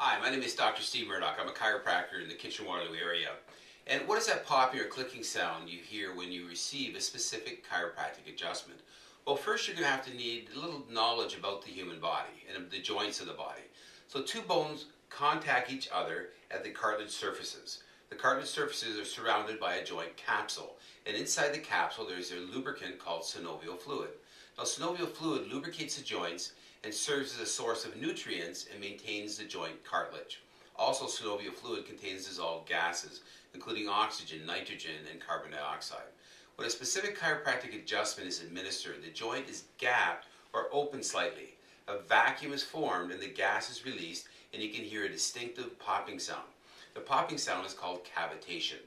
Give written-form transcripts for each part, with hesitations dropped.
Hi, my name is Dr. Steve Murdoch. I'm a chiropractor in the Kitchener-Waterloo area. And what is that popping or clicking sound you hear when you receive a specific chiropractic adjustment? Well, first you're going to have to need a little knowledge about the human body and the joints of the body. So two bones contact each other at the cartilage surfaces. The cartilage surfaces are surrounded by a joint capsule, and inside the capsule there's a lubricant called synovial fluid. Now, synovial fluid lubricates the joints and serves as a source of nutrients and maintains the joint cartilage. Also, synovial fluid contains dissolved gases, including oxygen, nitrogen, and carbon dioxide. When a specific chiropractic adjustment is administered, the joint is gapped or open slightly. A vacuum is formed and the gas is released, and you can hear a distinctive popping sound. The popping sound is called cavitation.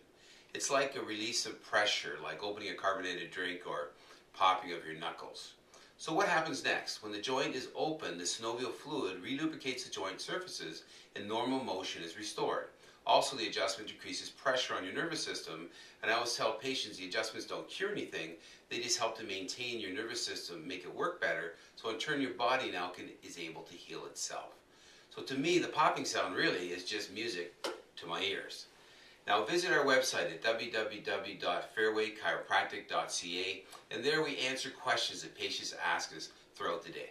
It's like a release of pressure, like opening a carbonated drink or popping of your knuckles. So what happens next? When the joint is open, the synovial fluid relubricates the joint surfaces and normal motion is restored. Also, the adjustment decreases pressure on your nervous system, and I always tell patients the adjustments don't cure anything, they just help to maintain your nervous system, make it work better, so in turn your body now is able to heal itself. So to me, the popping sound really is just music to my ears. Now visit our website at www.fairwaychiropractic.ca, and there we answer questions that patients ask us throughout the day.